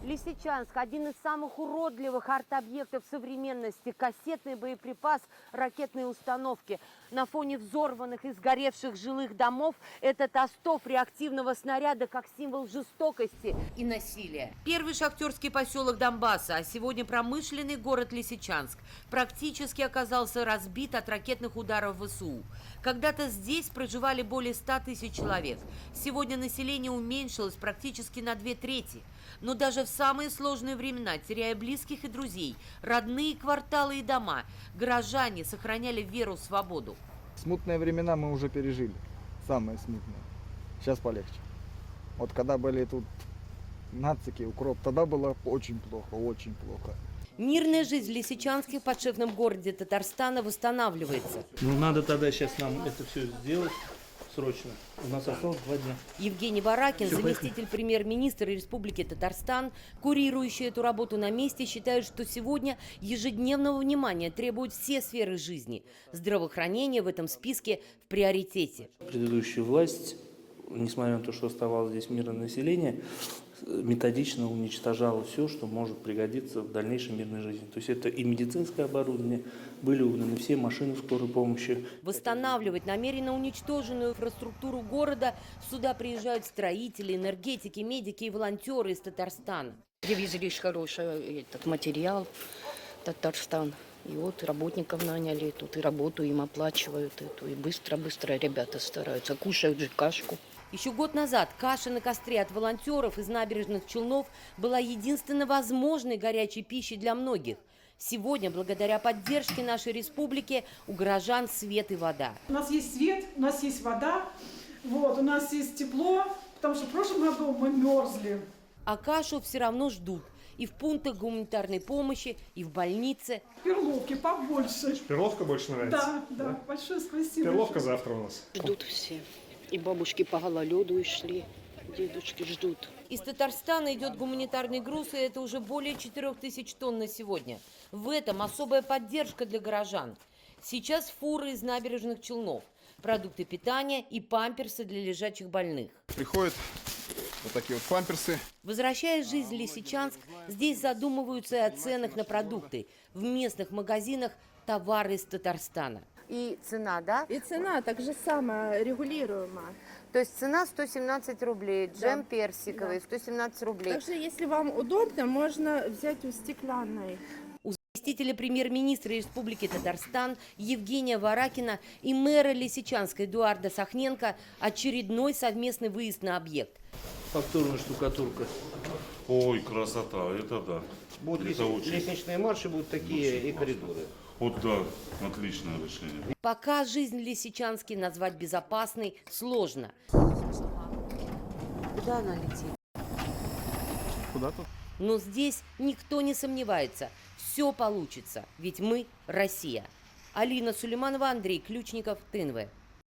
Лисичанск – один из самых уродливых арт-объектов современности. Кассетный боеприпас, ракетные установки. На фоне взорванных и сгоревших жилых домов этот остов реактивного снаряда как символ жестокости и насилия. Первый шахтерский поселок Донбасса, а сегодня промышленный город Лисичанск, практически оказался разбит от ракетных ударов ВСУ. Когда-то здесь проживали более 100 тысяч человек. Сегодня население уменьшилось практически на 2/3. Но даже в самые сложные времена, теряя близких и друзей, родные кварталы и дома, горожане сохраняли веру в свободу. Смутные времена мы уже пережили, самые смутные. Сейчас полегче. Вот когда были тут нацики, укроп, тогда было очень плохо, очень плохо. Мирная жизнь в Лисичанске, подшефном городе Татарстана, восстанавливается. Ну надо тогда сейчас нам это все сделать срочно. У нас осталось 2 дня. Евгений Варакин, заместитель премьер-министра Республики Татарстан, курирующий эту работу на месте, считает, что сегодня ежедневного внимания требуют все сферы жизни. Здравоохранение в этом списке в приоритете. Предыдущая власть, несмотря на то, что оставалось здесь мирное население, методично уничтожала все, что может пригодиться в дальнейшей мирной жизни. То есть это и медицинское оборудование, были угнаны все машины скорой помощи. Восстанавливать намеренно уничтоженную инфраструктуру города сюда приезжают строители, энергетики, медики и волонтеры из Татарстана. Привезли хороший этот материал, Татарстан. И вот работников наняли тут, и работу им оплачивают эту. И быстро-быстро ребята стараются, кушают же кашку. Еще год назад каша на костре от волонтеров из набережных Челнов была единственно возможной горячей пищей для многих. Сегодня, благодаря поддержке нашей республики, у горожан свет и вода. У нас есть свет, у нас есть вода, вот, у нас есть тепло, потому что в прошлом году мы мерзли. А кашу все равно ждут. И в пунктах гуманитарной помощи, и в больнице. Перловки побольше. Перловка больше нравится? Да, большое спасибо. Перловка завтра у нас. Ждут все. И бабушки по гололеду и шли, дедушки ждут. Из Татарстана идет гуманитарный груз, и это уже более 4000 тонн на сегодня. В этом особая поддержка для горожан. Сейчас фуры из набережных Челнов, продукты питания и памперсы для лежачих больных. Приходят вот такие вот памперсы. Возвращая жизнь в Лисичанск, здесь задумываются и о ценах на продукты. В местных магазинах товары из Татарстана. И цена, да? И цена так же самая, регулируемая. То есть цена 117 рублей, джем персиковый 117 рублей. Также, если вам удобно, можно взять у стеклянной. У заместителя премьер-министра Республики Татарстан Евгения Варакина и мэра Лисичанска Эдуарда Сахненко очередной совместный выезд на объект. Фактурная штукатурка. Ой, красота, это да. Будут это очень... лестничные марши, будут такие и коридоры. Вот да, отличное решение. Пока жизнь в Лисичанске назвать безопасной сложно. Куда она летит? Куда-то. Но здесь никто не сомневается. Все получится, ведь мы Россия. Алина Сулейманова, Андрей Ключников, ТНВ.